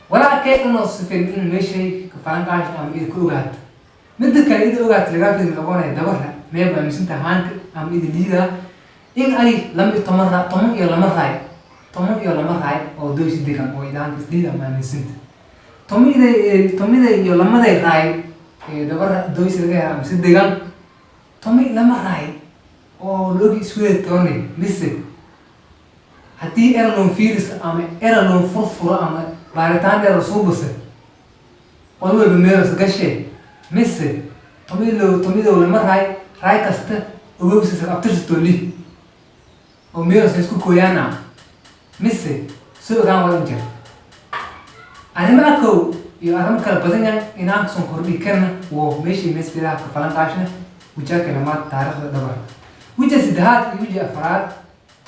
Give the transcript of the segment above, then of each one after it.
ولا كيف إنه سفين إن ماشي كفلان قاش أم إذا كوجات مدة كان إذا كوجات لقى في الأبوان دبرها ما يبقى مسنت هانك أم إذا ليدا إن أي لم يتمر طمن يلا مرة طمن يلا مرة أو دوش ديكم أو إذا أنت ليدا ما مسنت طمن إذا يلا مرة راي دبر دوش لقى مسنت ديكم طمن لما راي أو لوجي سويت توني مثل هتي إيرلون فيرس أم إيرلون فرفرة أم بارتان الرسوبس والله بميرس قشة مثل طميلو لما راي كسته وبوسس أبترس تولي وميرس يسكو كويانا مثل سو كان وانجر أنا ما أكو يارم كالبدن إنك سنكربي كرنا ومشي مثل ذا كفلان عشنا وجاك كلمات تاريخ دبر وجه سدهات يوجد أفراد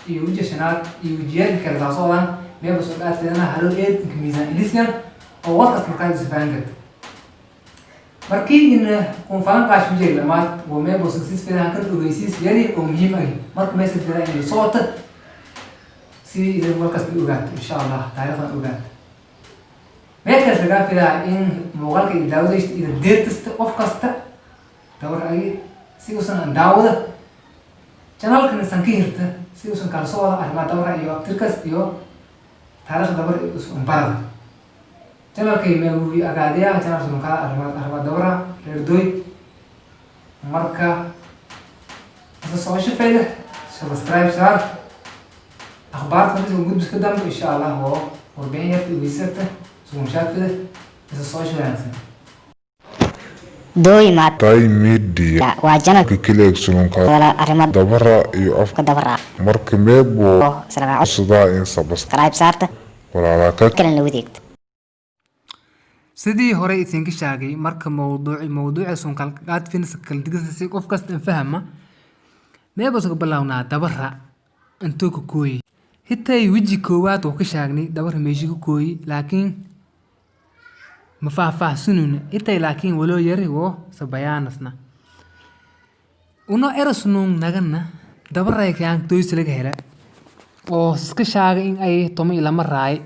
يوجد شنات يوجد كالزاسوان ما بسؤالات لنا هلو إيد كميزان إليسيان أو وقت مكان سفانجت markii in konfaan qaash wajay lamaad oo meebo success fiican ka dhageysiis yari oo muhiim ah marka meesha jira in soo si idin markaas u ogaat insha Allah taariikhda ogaat meesha laga fiiraa in muuqaalka ilaawayst ida deertasta qof kasta dawr ay si uusan daawada channelkan san ka hirta si uusan kala soo wada arrimaha dawra iyo tirkas iyo taariikhda dabar uusan barada channel kay meewi agaadiya channel sunka arrimaha dawra reerdoy marka soo shaqeeya subscribe saar akhbaarta inuu gudbis ka dambe insha Allah oo warbixinta wiisata soo shaafida soo shaqeeya دوي ما تاي ميديا واجنا كيليك سلونكا ولا أرمد دبرة iyo afka دبرة marka meebo سلام sida in subscribe saarta wala ka kala la wadeegto sidii hore idin ka sheegay marka mawduuca sunkalqaad finis kala digista si qof kasta fahma meebo soo bilawnaa dabara intuu ku kooyay hitay wiji koowaad oo ka sheegnay dabar meeshii ku kooyay laakiin ma faahfaahsanuna hitay laakiin walo yari oo sabayaanasna uno erasnung nagana dabaray ka aan doys laga helay oo iska sheegay in ay tomo ilama raay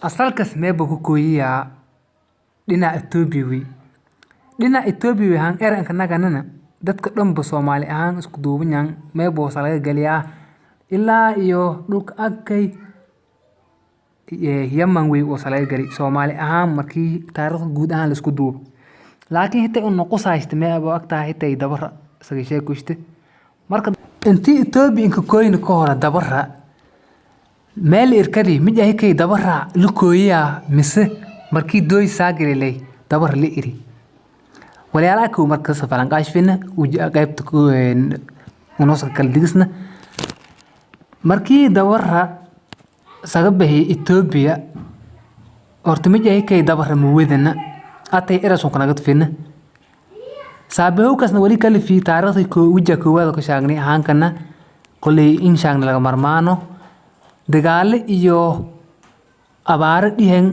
asalkas meebo ku kooyiya dhinaca Ethiopia han eranka naganana dadka dhanba Soomaali ahaan isku duubanyan meebo salaga galiya ilaa iyo dhulka agkay Yaman way oo salaga gali Soomaali ahaan markii taariikhda guud ahaan la isku duubo laakiin hitay uu qosaaysta meebo agtaa hitay dabara isaga sheekushte marka intii Ethiopia inka kooyina ka hor dabara meel irkadi mid ay kay dabara lu kooyiya mise markii dooy saagalay dabar li iri walaalaha ku marka safaran qaashfina qaybta ku unoos kala digisna markii dabara sagabahay Ethiopia horta mid ay kay dabara muwadana atay erason kana gadfina saabahu kasna wali kale fi taariikhda ko wajha koowaad ka shaagnay ahaankana qolay in shaagna laga marmaano dagaal iyo abaar dhihan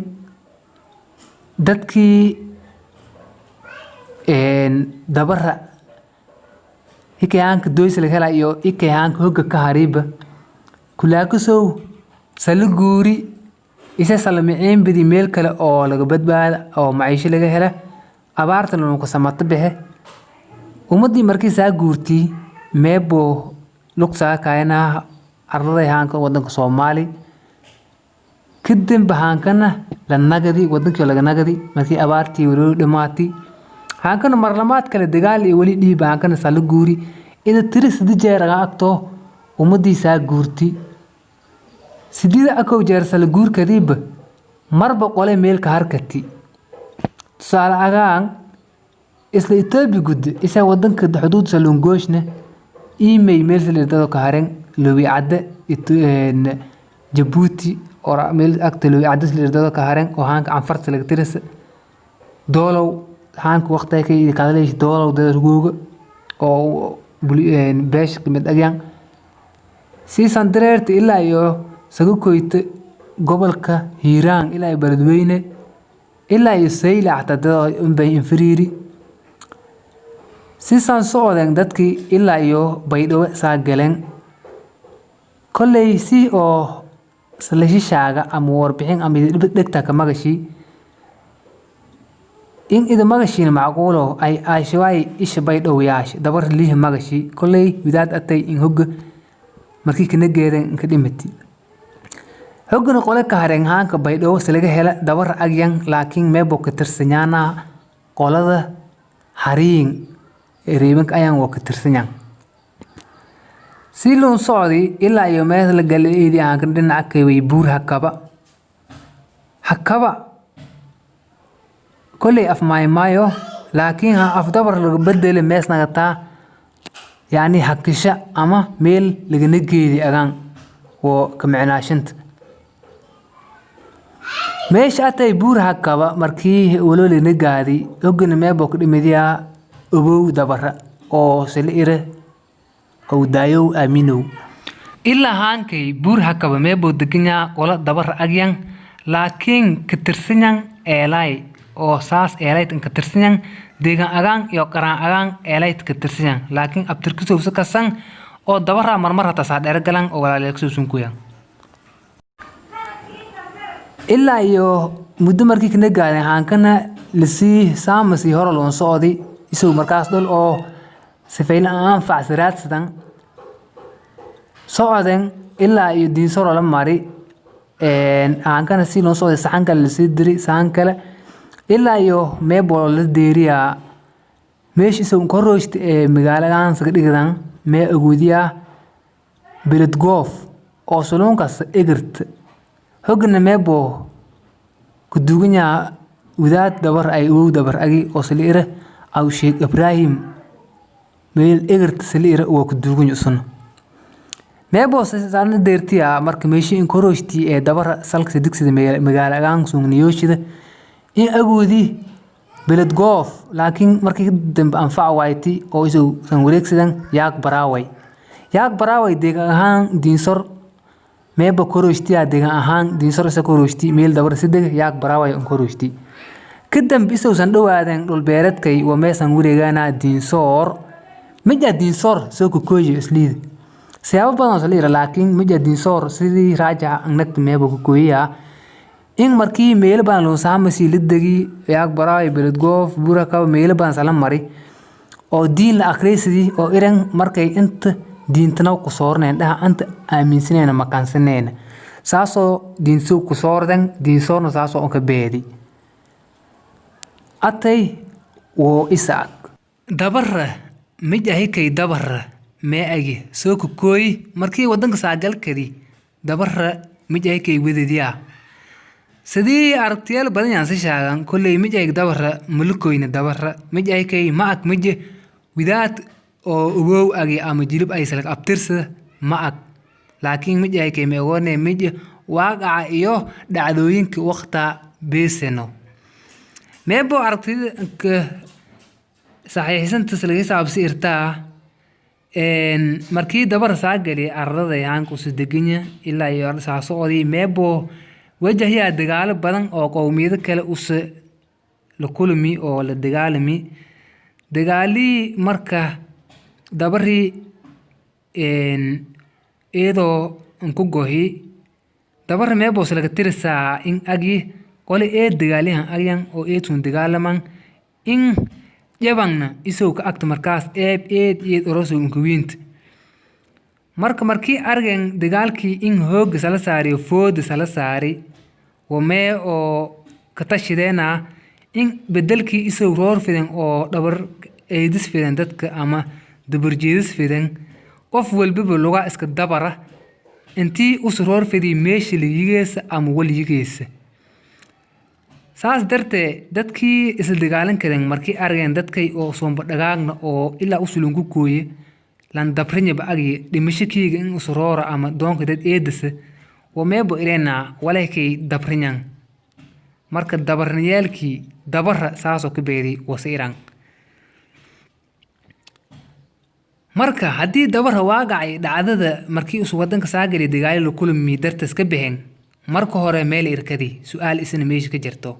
dadkii dabara hikaanka doys laga helay iyo hikaanka hogga ka hariba kulaakusow salguuri isa salameen bidi meel kale oo laga badbaada oo maciisho laga hela abaartan uu ku samato bahe umadii markii saa guurti meebo luqsa kaayna arday haanka wadanka Soomaali kadib bahaankana la nagadi wadankii laga nagadi markii abaartii wali dhamaatay haankana marlamaad kale dagaal iyo wali dhiib haankana sal guuri ida tiris jeer aga agto umadii saa guurti sidida akow jeer sal guur kadib marba qole meel ka harkati sala agaan isla Ethiopia gud isa wadanka xuduud salongooshna email meel saliidada ka hareen لوي عدة جيبوتي أو ميل أكتر لوي عدة سليردة كهرين وهانك عن فرص لكتيرس دولو هانك وقتها كي كذلك دولو ده رجوع أو بيش قيمة أجيان سي سندرت إلا يو سجو كويت قبل كهيران إلا يبردوينه إلا يسيل اعتدى بين إنفريري سي سانسودن دتكي إلا يو بيدو ساجلين كلي سي أو salashishaaga ama warbixin ama dhigta ka magashi in ida magashiina macquulo ay shaway isha bay dhowyaasha dabar lihi magashi kolley widaad atay in hogga markii kana geedan ka dhimati hoggana qole ka hareen haanka bay dhow salaga hela dabar agyan laakiin meebo ka tirsanyaana qolada hariin reebanka ayaan waa ka tirsanyan si loo socday ilaa iyo meel la galay aan ka dhinaca ka way buur hakaba كلي أف مايو لكن أف دبر بدل ميس نغتا يعني حكشة أما ميل لجنجي دي أغان وكمعناشنت ميش أتى بور هكذا مركي ولو لنجاري يمكن ما بقول مديا أبو دبر أو سليرة أو دايو أمينو إلا هانكي بور هكذا ما بودكنيا ولا دبر أجيان لكن كترسنيان إلاي oo saas eelayt ka tirsan deegaan agaan iyo qaraan agaan eelayt ka tirsan laakiin abtirkiisu si kasan oo dabara marmar hata saadheer galan oo walaalay ku suusun ku yan ilaa iyo muddo markii kana gaaday haankana lisii saamasi hore loo socday isoo markaas dol oo sifayna aan facsiraad sidan socodeen ilaa iyo diinsoro la mari haankana si loo socday saxan kale lisii diri saxan kale ilaa iyo meebo la deeriya meeshii soo koroost magaaladan saga dhigdan mee agoodiya bilad goof oo saloonkaas egirt hogna meebo ku duganya wadaad dabar ay uu dabar agi oo saliira aw sheeg Ibrahim meel egirt saliira oo ku duganyo sun meebo saana deertiya marka meeshii in koroosti dabar salka digsida magaaladan suugniyooshida in agoodi bilad goof laakiin markii dambe anfac waaytii oo isoo san wareegsadan yaaq baraaway deegaan ahaan diinsor meeba koroostiya deegaan ahaan diinsor isa koroosti meel dabar sideg yaaq baraaway on koroosti kadambe isoo san dhawaadan dhul beeradkay waa meesan wareegana diinsor mija diinsor soo ku kooyo isliid siyaabo badan oo saliira laakiin mija diinsor sidii raaja anagta meeba ku kooyaa in markii meel baan loo saamasi lidagi yaaq baraay bilad goof buraka meel baan salam mari oo diin la akhriisidii oo iran markay inta diintana ku soorneen dhaha anta aaminsanayna makaansanayna saaso diinso ku soordan diinsoona saaso on ka beedi atay oo isaaq dabarra mijahay kay dabarra mee agi soo ku kooy markii wadanka saagalkadi dabarra mijahay kay wadadiya sidii aragtiyaal badan yaan si shaagan kulley mijay dabara mulkoyna dabara mijay kay maak mije widaad oo ugow agi ama jilib ay salag abtirsada maak laakiin mijay kay meegoone mije waaqaca iyo dhacdooyinka waqta beeseno meebo aragtida saxiixsan taslaga saabsi irtaa markii dabar saagali arrada yaan ku sidegnya ilaa iyo saasoodi meebo وجهي دجال بدن أو قومية كلا أس لكل مي أو للدجال مي دجالي مركه دبري إن إيدو انكوجوهي دبر ما بوصل كتير ساعة إن أجي قال إيه دجالي هن أجيان أو إيه تون دجال من إن جبنا يسوق أكتر مركز إيه راسو انكوينت markii argan dagaalkii in hoog sala saari food sala saari wame oo ka tashideena in bedelkii isoo roor fidan oo dhabar eedis fidan dadka ama dabar jeedis fidan qof walba luga iska dabara intii usroor fidi meeshii liigeesa ama waliigeesa saas dartee dadkii isla dagaalan kadan markii argan dadkay oo soomba dhagaagna oo ilaa usulungu kooye lan dabrinya ba agi dhimashikiiga in usroora ama doonka dad eedisa wameebo ireena walaykay dabrinyan marka dabarniyaalkii dabara saasoo ka beedi wasiiran marka haddii dabara waagacay dhacdada markii usu wadanka saagari dagaali la kulmi dartas ka bixin marka hore meel irkadi su'aal isna meesha ka jirto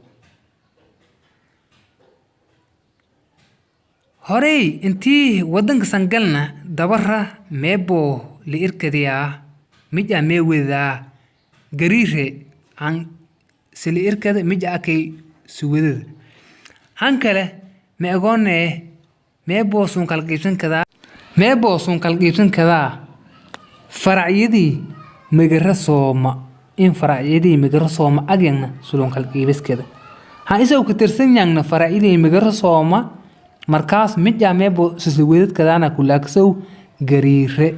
horey intii wadanka sangalna dabara meebo li irkadiya mija meewida gariire aan sili irkada mija akay suwadada han kale ma agoonee mee boosun kalqiibsan kadaa faracyadii magara sooma in faracyadii magara sooma agyagna sulun kalqiibiskeeda ha isaw ka tirsan yaangna faracyadii magara sooma markaas mija mee boo siswadad kadaana kulaaksow gariire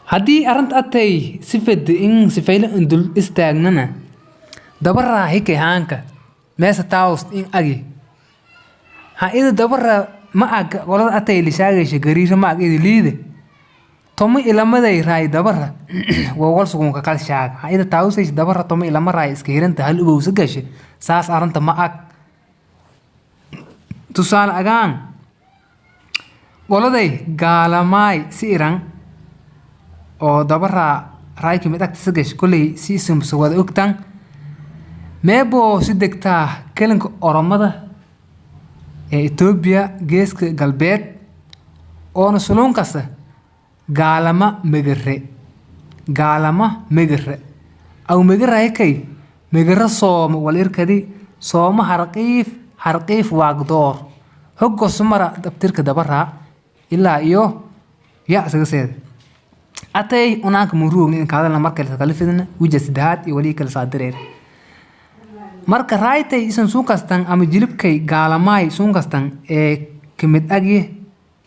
haddii arrinta atay sifad in sifayla indul istaagnana dabaraa hikay haanka meesa taawst in agi ha ida dabara ma ag qolada atay lishaagaysa gariire ma ag ida liide tomo ilamaday raay dabara wawal sugunka kal shaag ha ida taawsays dabara tomo ilama raay iska hiranta hal ubowsa gashe saas arrinta ma ag tusaale agaan qoladay gaalamaay si iran oo dabara raay kamid agtisa gashe kolley si isumsa wada ogtaan meebo si degtaa kelinka oromada ee Ethiopia geeska galbeed oona sulun kasta gaalama megare aw megara kay megara sooma wal irkadi sooma harqiif waagdoor hoggo sumara dabtirka dabara ilaa iyo ya sagaseed atay unaanka muruugni in kaadalna markale kala fidna wija sidaad iyo wali kala saadireer marka raaytay isan suuqastan ama jilibkay gaalamaay suuqastan ee kamid agye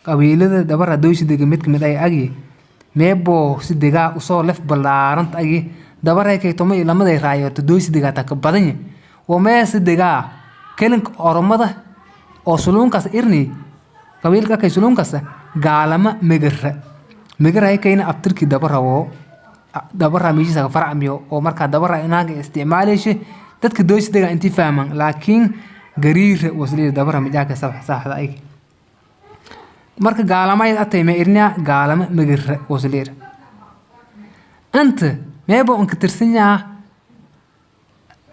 qabiilada dabara doysidega mid kamid ay agye meebo sidega usoo lef balaarant agye dabara kay tomo ilamaday raayo doysidega ta ka badanya oo mee sidega kelinka oromada oo sulunkas irni qabiilka kay sulunkas gaalama megara kayna abtirki dabara miisa farcamiyo oo marka dabara inaaga isticmaaleeshe dadka doysidega intii fahman laakiin gariire wasliida dabara mijaaka saxda ay marka gaalamay atay ma irna gaalama megara wasliida anta meebo on ka tirsanyaa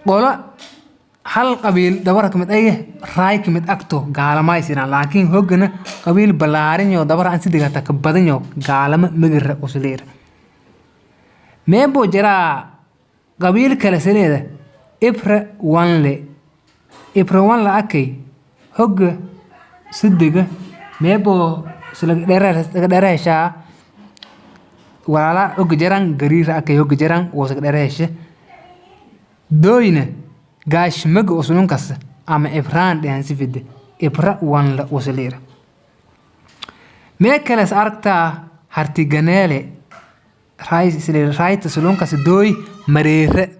qola hal qabiil dabara kamid ay raay kamid agto gaalamay sina laakiin hoggana qabiil balaarin iyo dabara aan sidega ta ka badan iyo gaalama megara wasliida meebo jira qabiil kale saleeda Ibra wanle akay hogga sidega meebo sila dhereesha wala hogga jaran gariir akay hogga jaran oo sila dhereesha doyna gaash mag usulun kas ama ibraan dhan sifide ibra wanle usulira meekales aragta hartiganeele raayta sulun kas doy mareere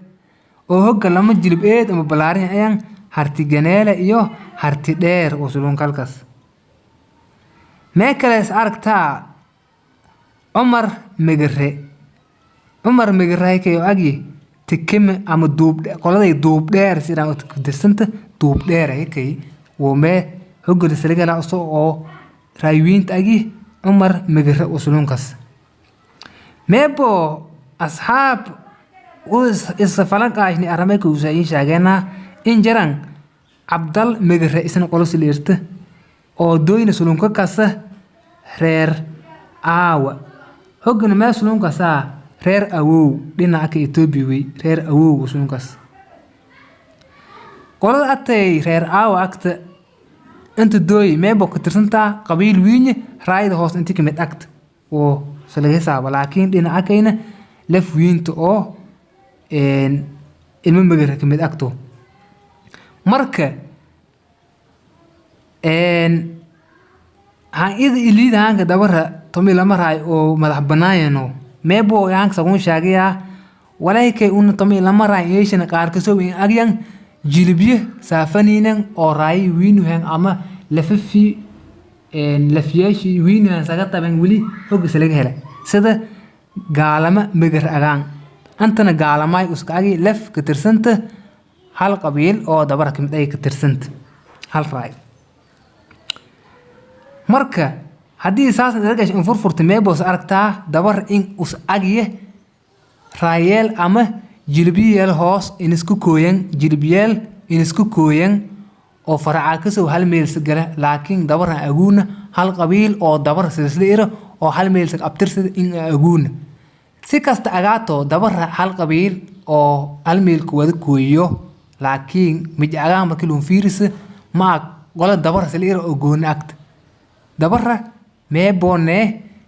oo hogga lama jilib eed ama balaarin ayaan hartiganeele iyo harti dheer oo sulun kalkas meekales aragta Umar megare kayo agi tikime ama qoladay duub dheer sidaan u tirsanta duub dheer kay oo mee hogga saliga oo raaywiinta agi Umar megare usulunkas meebo asxaab isfalanqaashni aramayka usaayin shaageena in jaran Abdal megare isna qolosi leerta oo doyna sulunka kasa reer aawa hoggana ma sulunka saa reer awow dhinaca Ethiopia way reer awow sulunkas qolada atay reer aawa agta inta doy meebo ka tirsanta qabiil wiine raayda hoos intii kamid agta oo salaga saaba laakiin dhinaca kayna laf wiinta oo ilmo megara kamid agto marka haan ida iliida haanka dabara tomi lama raay oo madax banaayano meebo yaanka sagun shaagaya walaykay una tomi lama raay yeeshana qaar ka soo in agyan jilbiye saafaniinan oo raay wiinu han ama lafafi lafiyeeshi wiinu han saga taban wali hogga salaga hela sida gaalama megar agaan antana gaalamay uskaagi laf ka tirsanta hal qabiil oo dabara kamid ay ka tirsanta hal raay marka haddii saas dagash in furfurta meebos aragtaa dabar in us agiye raayeel ama jilbiyeel hoos in isku kooyan oo faraca ka soo hal meel sagala laakiin dabara aguuna hal qabiil oo dabar silsila ira oo hal meel sag abtirsada in aguuna si kasta agaato Dabare hal qabiil oo hal meel ku wada kooyo laakiin mid agaan markii loo fiiriso ma qola Dabare saliir oo gooni agta Dabare mee boone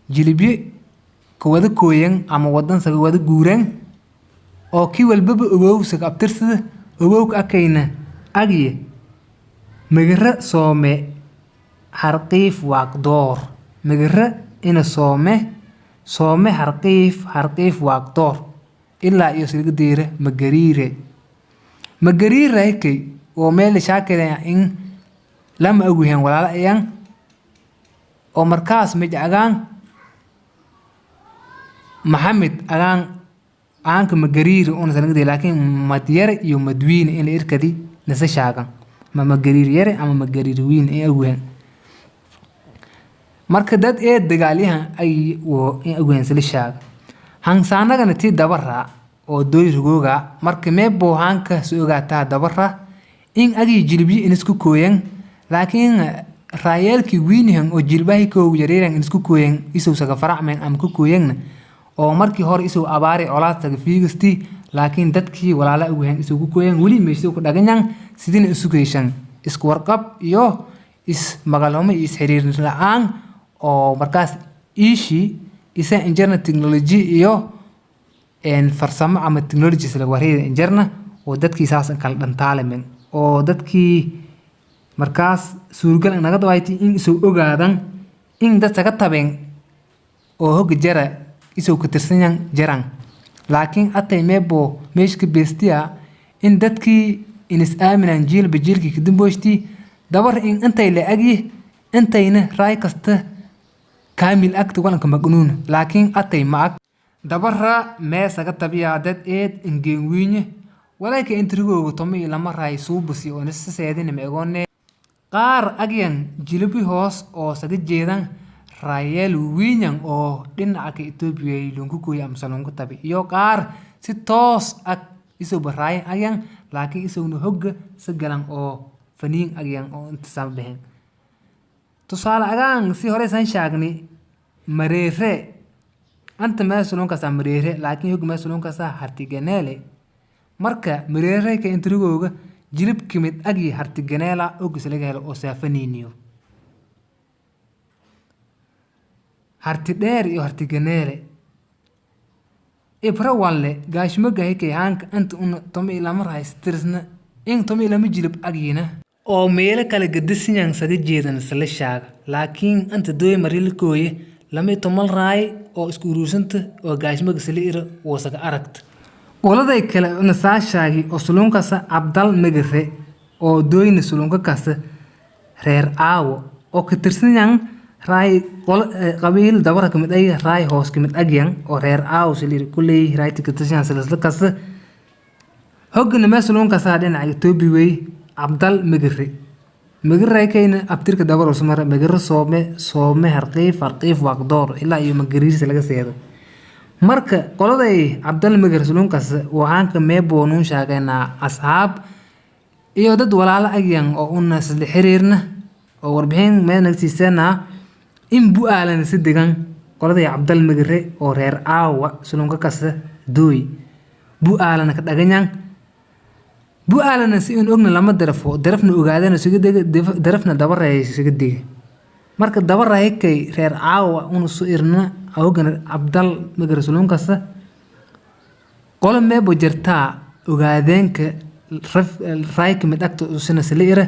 jilbi ku wada kooyan ama wadan saga wada guuran oo kii walbaba ogow saga abtirsada ogow akayna agiye magara soome harqiif waaqdoor magara ina soome harqiif waaqdoor ilaa iyo silga diire magariire kay oo meel shaakada in lama oguhan walaala ayaan oo markaas mid agaan Maxamed agaan aanka magariire oo sanagdi laakiin madiyare iyo madwiine in irkadi nasa shaagan ma magariir yare ama magariir wiin ay oguhan marka dad ee dagaalyahan ay in oguhan sila shaag hansaanagana tii Dabare oo dooy rugooga marka mee boohanka soo ogaataa Dabare in agi jilbi in isku kooyan laakiin raayelki wiinhan oo jilbahi koo yareeran in isku kooyan isoo saga faracmeen am ku kooyan oo markii hore isoo abaari colaad saga fiigisti laakiin dadkii walaala oguhan isoo ku kooyan wali meesho ku dhaganyan sidina isu geeshan isku warqab iyo magaaloomo is xiriir la'aan oo markaas isa internet technology iyo farsamo ama technology la wareeyay injarna oo dadkii saas kala dhantaalemen oo dadkii markaas suurgal naga dawayti in isoo ogaadan in dad saga tabeen oo hog jara isoo ku tirsanyan jaran laakiin atay meebo meeshka beestiya in dadkii in is aaminan jiilkii ka damboystii Dabare in intay la agi intayna raay kasta kaamil agta walanka magnuun laakiin atay maag Dabare meesaga tabiya dad eed ingeen wiinye walayka intrigoogu tomi lama raay suubusi oo nisaseedin meegoone qaar agyan jilbi hoos oo saga jeedan raayel wiinyan oo dhinaca Itoobiya lungu kooy am salonku tabi iyo qaar si toos ag isoo baraay agyan laakiin isoo hogga sagalan oo faniin agyan oo inta saabeen tusaale agaan si hore san shaagni mareere anta meesulunka sa mareere laakiin hog meesulunka sa hartiganeele marka mareere ka intrigooga jilib kimid agi hartiganeela og islaga helo oo saafaniiniyo harti dheer iyo hartiganeele ibra walle gaashmo gahay hanka anta tomi lama raaystirsna in tomi lama jilib agina oo meelo kala gadisiyan saga jeedan sala shaaga laakiin anta dooy marilkooye lama tomal raay oo isku uruursanta oo gaashmo gasaliira oo saga aragta waladay kale nasaashaagi oo sulunkaasa Abdal Magare oo dooyna sulunka kaasa reer aawo oo ka tirsanyan raay qabiil Dabare kamid ay raay hoos kamid agyan oo reer aawo saliir kulay raayta ka tirsan sala kaasa hogna meesulunkaasa dhinaca Itoobiya way Abdal Magare kayna abtirka Dabare Usmar Magare soome harqiif waaqdoor ilaa iyo magariirsa laga seedo marka qoladay Abdal Magare sulunkaas waxaanka meeboonun shaagayna asxaab iyo dad walaala agyan oo una isla xiriirna oo warbixin meenagtiisana in bu'aalan si degan qoladay Abdal Magare oo reer aawa sulunka kasta dooy bu'aalan ka dhaganyan bu'aalan si in ogna lama darafna ogaadana siga darafna Dabare siga diga marka Dabare kay reer aawa una soo irna awgan Abdal Magare sulunkaasa qolo meebo jirtaa ogaadeenka raay kamid agta usina saliira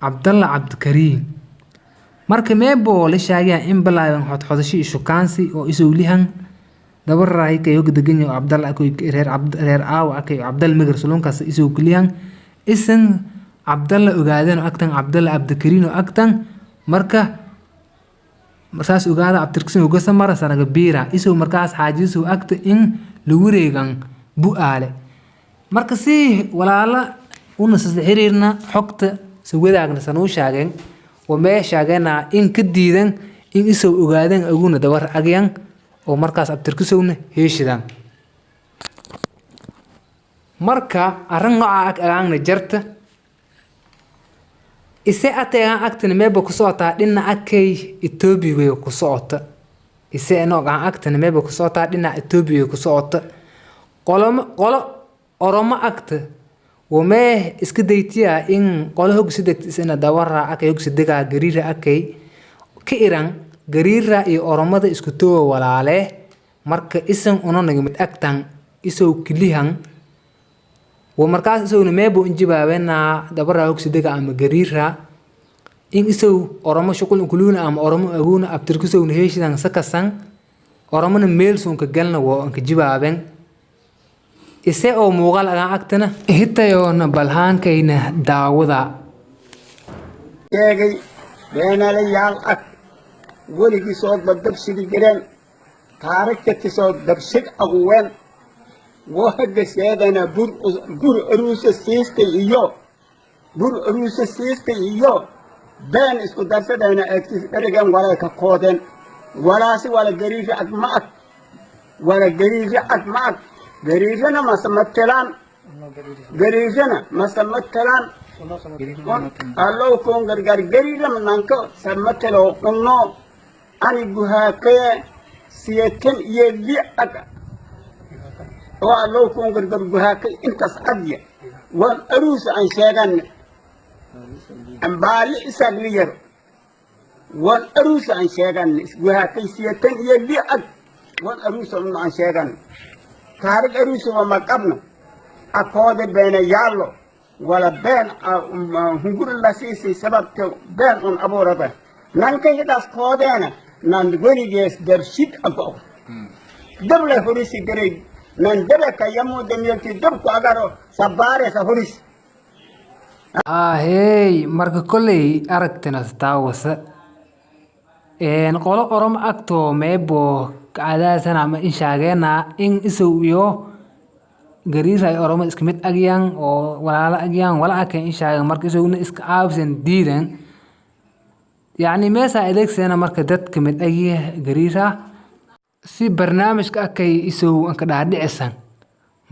Cabdikariim marka meebo la shaagaya in balaayan xodxodashi shukaansi oo isowlihan Dabare kay og deganyo Abdal akoy reer aawa akay Abdal Magare sulunkaasa isoo kuliyan isan Abdal ogaadeen agtan Cabdikariim agtan marka markaas ogaada abtirkisan uga samara sanaga biira isoo markaas xaajiisu agta in lagu reegan bu'aale marka si walaala una sida xiriirna xogta si wadaagna sanoo shaageen oo meeshaagana in ka diidan in isoo ogaadeen aguna Dabare agyan oo markaas abtirkisowna heeshidan marka aran nooca agaangna jarta ise ateegan agtan meebo ku socotaa dhinaca kay Itoobiya way ku socota ise eno gacan agtana meeba ku socotaa dhinaca Ethiopia ku socota qolo Oromo agta wamee iska daytiya in qolo hogsi degtisana Dabara akay hogsi degaa gariira akay ka iran gariira iyo Oromada isku too walaale marka isan unanaga mid agtan isoo kilihan ومركز سوون مابو إنجبابنا دبرة هوكس دقة أم جريرة إن إسوا أرامو شغل كلنا أم أرامو أبونا أبتركسون هيش دان سكسان أرامو نميل سون كجلنا وأنك جبابن إسا أو موغال أنا أكتنا هتا يونا بالهان كينا داودا ياجي بين ريال أك ولي صوت بدبسي الجيران تاريخ صوت دبسي أقوال واحد سيدنا بور أروس السيستي إياه بور أروس السيستي إياه بين اسكو درسنا أرجع ولا كقودن ولا سي ولا جريج أجمعك ولا جريج أجمعك جريجنا ما سمتلان جريجنا ما سمتلان الله كون غرغر جريجنا من نانكو سمتلو كنو أني جهاكي سيتن يلي أك والله كون غرغر جهاكي انت سعدي والأروس عن شيئا أم بالي إسالير والأروس عن شيئا جهاكي سيتن يلي أك والأروس عن شيئا تاريخ أروس وما قبنا أقود بين يالو ولا بين هنقول الله سيسي سبب بين أن أبو ربه نانك يداس قودنا نانقوني جيس درشيد أقو دبلة هريسي قريب نان دبلة يمو دميلتي دبكو أغارو سبارة سهريس هاي مركا كلي أركتنا ستاوسا قولو أرم أكتو ميبو عاداتنا عم إنشاغينا إن إسويو غريسا أرم إسكمت أغيان ولا أغيان ولا أكا إنشاغيان مركا إسوينا إسك آبسن ديدن يعني ميسا إليك سينا مركا داد كمت أغيه غريسا سي برنامج كأكي إسو أنك دادي إسان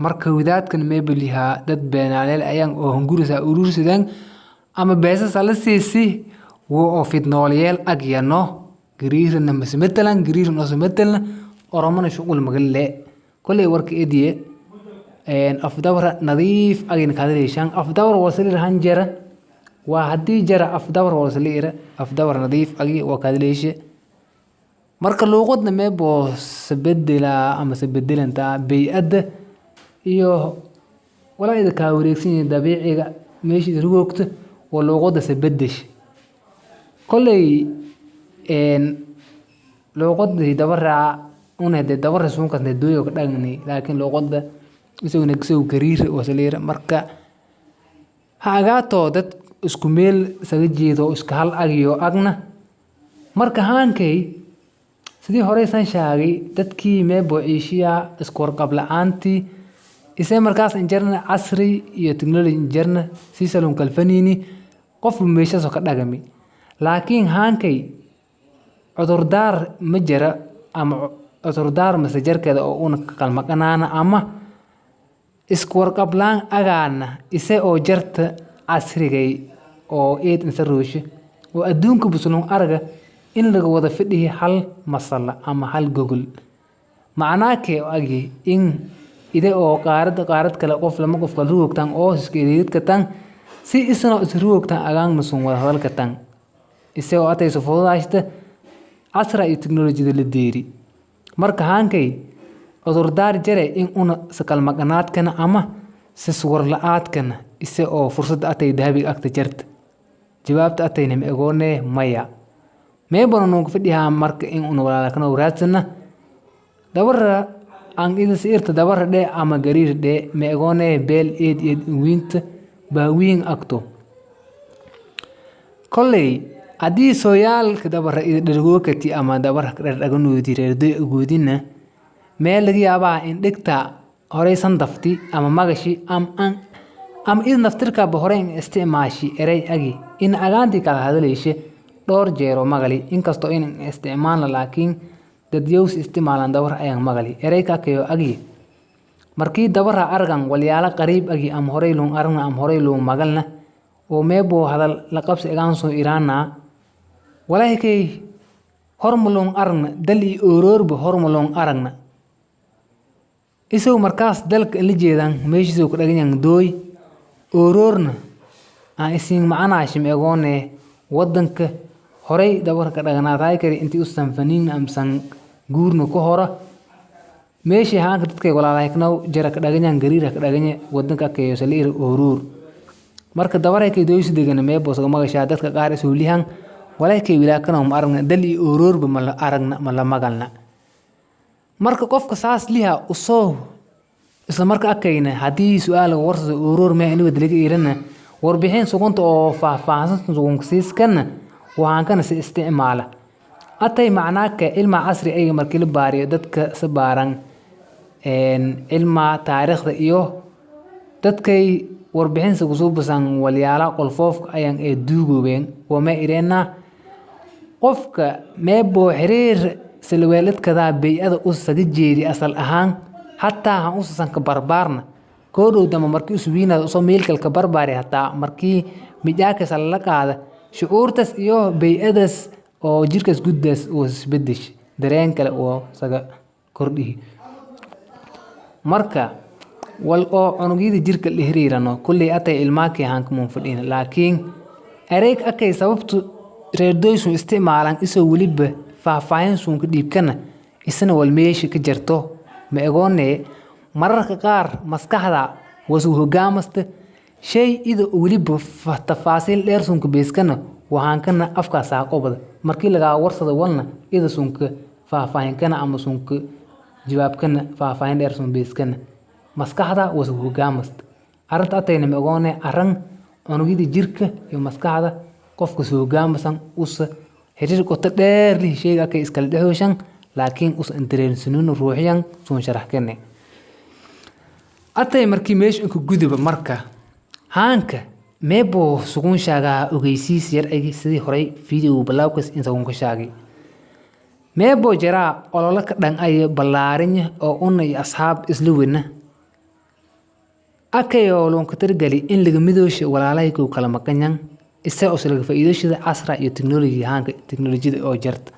marka wadaadkan meebeliha dad beenaaleel ayaan oo hungurisa urursidaan ama beesa salasiisi oo fidnooliyeel agyano gariirna masmatalan gariirna masmatalan oromana shuqul magalle kulay warka ediye afdawra nadiif agin kadaleeshan afdawra wasalir hanjara waa hadii jara afdawra wasalir afdawra nadiif agi waa kadaleeshe marka luuqadna meebo sabedela ama sabedelanta bay'ada iyo wala ida ka wareegsan dabiiciga meeshii ruugta oo luuqada sabedesh kulay luuqada Dabara una Dabara suunka dooyo ka dhagni laakiin luuqada isoo nagso gariir oo saleer marka haagaato dad isku meel saga jeedo iska hal agiyo agna marka haankay sidii hore san shaagay dadkii meebo ciishiya isku warqab la'aantii إذا مركز إنجرنا عصري يتكنولوجي إنجرنا سيسلون كالفنيني قف ميشة سكت نجمي لكن هانكي عذردار مجرى أم عذردار مسجر كذا أو أنك كالمكاننا أما إسكور قبلان أجانا إذا أو جرت عصري جاي أو إيد إنسروش وأدونك بسلون أرجع إن لقوا ذفته حل مصلى أما حل جوجل معناه كي أجي إن إذا أو قارد كلا قف لما قف كلروك تان أو سكيريت كتان سي إسنا إسروك تان أجان مسون وهذا كتان إسا أو أتى يسوفه عشته أسرع التكنولوجيا للديري مرك هانكي أدوردار جري إن أنا سكال مكانات كنا أما سسور لآت كنا إسا أو فرصة أتى ذهبي أكتجرت جوابت أتى نم أقولني مايا ما يبغى نوقفديها مرك إن أنا ولا كنا وراتنا دبر ang ida siirta Dabara de ama gariir de meegone beel eed wiinta baawiin agto kolley hadii sooyaalka Dabara ida dhargookati ama Dabara dhaganu direerdo ugoodina meel laga yaabaa in dhigta horeysan dafti ama magashi am id naftirka bahoreen isticmaashi erey agi in agaanti kala hadaleeshe dhowr jeero magali inkasto in isticmaal laakiin dad yows isticmaalan Dabara ayaan magali ereyka kayo agi markii Dabara argan walyaala qariib agi am horey loon aragna am horey loon magalna oo meebo hadal la qabsi egaan soo iraana walaakay hormalon aragna dal iyo oroorba hormalon aragna isagu markaas dalka la jeedaan meeshiisa ku dhagan dooy oroorna aan isin macnaashim egoone wadanka horay dabarka dhaganaatay kari intii u sanfaniin amsan guurna ku hora meeshii haanka dadkay walaalahaynaw jara ka dhagan gariir ka dhagan wadanka kayo saliir oroor marka dabaray kay dooyis degan meebo saga magasha dadka qaar isoo lihan walaakay wilaakana ma aragna dal iyo oroorba ma la aragna ma la magalna marka qofka saas liha u soo isla marka akayna hadii su'aal warsada oroor ma inuu daliga eelana warbixin sugunta oo faahfaahsan sugunsiiskana waxaan kana si isticmaala atay macnaaka ilma casri ay markii la baariyo dadka sabaaran ilma taariikhda iyo dadkay warbixin soo basan walyaala qolfoofka ayaan ee duugoobeen wama ireena qofka meebo xiriir silweeladkada bay'ada u saga jeedi asal ahaan hatta aan u sanka barbaarna koodhow dama markii isu wiinaad soo meelkalka barbaari hataa markii mijaaka la qaada shucuurtas iyo bay'adas oo jirkas guddas oo isbeddesh dareen kale oo saga kordhi marka wal oo unugida jirka la xiriirano kulli atay ilmaakii aan kuma fadhiin laakiin areeg akay sababtu reerdooysu isticmaalan isoo waliba faahfaahin suunka dhiibkana isna wal meeshi ka jarto ma egoone mararka qaar maskaxda wasu hogaamasta shay ida waliba tafaasiil dheer suunka beeskana waxaan kana afka saaqobada markii laga warsado walna ida suunka faahfaahin kana ama suunka jawaabkana faahfaahin dheer suun beeskana maskaxda wasu hogaamasta arrinta atayna ma egoone arran unugida jirka iyo maskaxda qofka soo hogaamsan usa xiriir qoto dheer li sheega ka iskala dhaxooshan laakiin us intareensanun ruuxiyan soo sharax keenay atay markii meesha ku guduba marka haanka meebo sugun shaaga ogeysiis yar ay sidii horay video balawkas inta uu ka shaagay meebo jara olole ka dhan ay balaarin oo unay asxaab isla weyna akayo loon ka tirgali in laga midoosho walaalay ku kala maqanyan isa oo laga faa'iideyshada casra iyo teknolojiyada oo jarta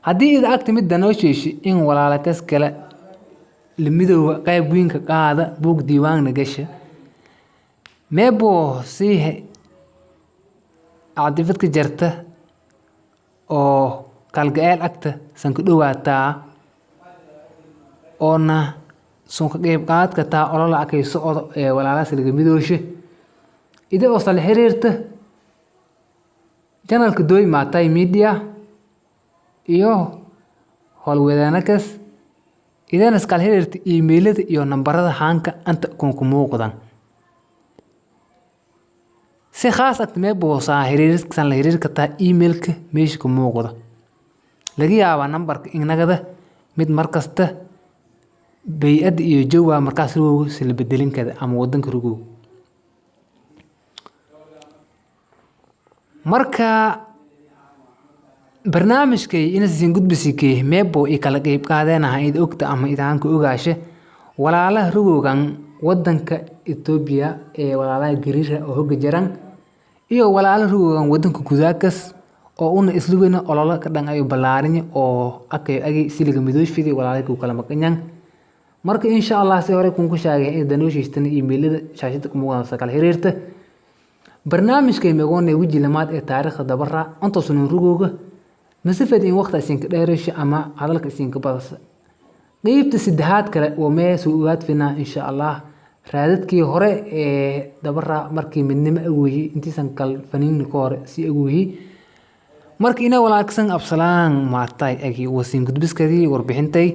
hadii ida agtimid danooshii in walaalakas kala limidow qayb weyn ka qaada buug diiwaan gasha meebo si عاطفة كجرته أو كالجال أكتر سنكدواتا أونا سونك جيب قاد كتا أولا لا أكيد صعد ولا لا سلك ميدوشة إذا وصل حريرته channel كدوي مع تاي ميديا إيوه هول ودانكس إذا نسكال حريرت إيميلت إيوه نمبرده هانك أنت كونكمو قدان si khaas ah me boosaa xiriirkiisan la xiriir kartaa emailka meesha ku muuqda laga yaabaa numberka inagada mid markasta bay'ad iyo jawaab markaas loo sila bedelin kara ama wadanka rugo marka barnaamijkay inaysan gudbisikay meebo ay kala qayb qaadanahay id ogta ama idaanka ogaashe walaalaha rugogan wadanka Ethiopia ee walaalaha gariira oo hoga jaran iyo walaalaha rugogan wadanka Kudaakas oo una isluweyna olole ka dhan ay balaarin oo agi siliga midooshfidi walaalaha ku kala maqanyan marka insha Allah si hore kun ku shaagay in danooshista emailada shaashada kuma wada kala xiriirta barnaamijkay meegoonay wiji lamaad ee taariikhda Dabare inta sunu rugoga masafad in waqti isin ka dheereesho ama hadalka isin ka badasa qaybta saddexaad kale oo meesha u aadfina insha Allah raadadkii hore ee Dabare markii midnimo awooyay intiisan kal faniin ka hore si awooyay markii ina walaaksan absalaan maatay agi wasin gudbiskadii warbixintay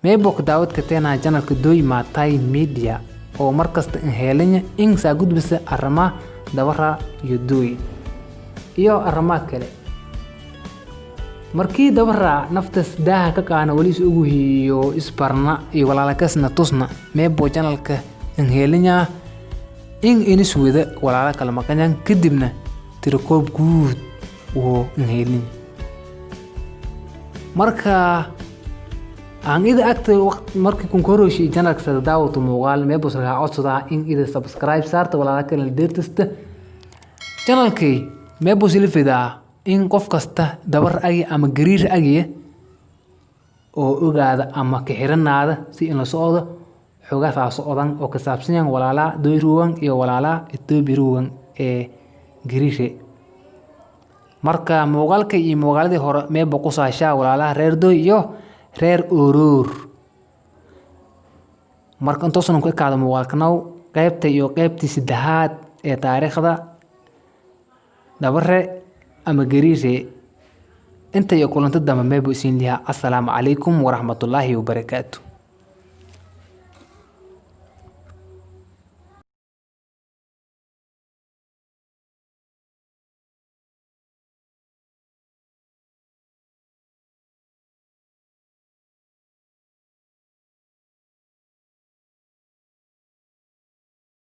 meebo ka daawad ka teena channelka Dooy Maatay Media oo markasta in heelanya in saa gudbisa arama Dabare iyo Dooy iyo arama kale markii Dabare naftas daaha ka qaana wali ugu hiyo isbarna iyo walaalakasna tusna meebo channelka in heelanya in iniswada walaala kala maqanyan kadibna tirkoob guud oo in heelin marka aan ida agtay waqti markii kun korooshi channelka sada daawto muuqaal meebo saga codsada in ida subscribe saarta walaala kala deertista channelkay meebo silfida in qof kasta dabar agi ama gariir agi oo ogaada ama ka xiranaada si in la socdo xogaas odan oo ka saabsan walaala doyruwan iyo walaala itoobiruwan ee gariire marka muuqaalka iyo muuqaaladii hore meeba ku saashaa walaalaha reer doy iyo reer urur marka intoosna ku ekaada muuqaalkanaw qaybta iyo qaybtii saddexaad ee taariikhda Dabare ama gariire inta iyo kulanta dambe meeba isiin liha. Assalaamu calaykum waraxmatullaahi wabarakaatuh.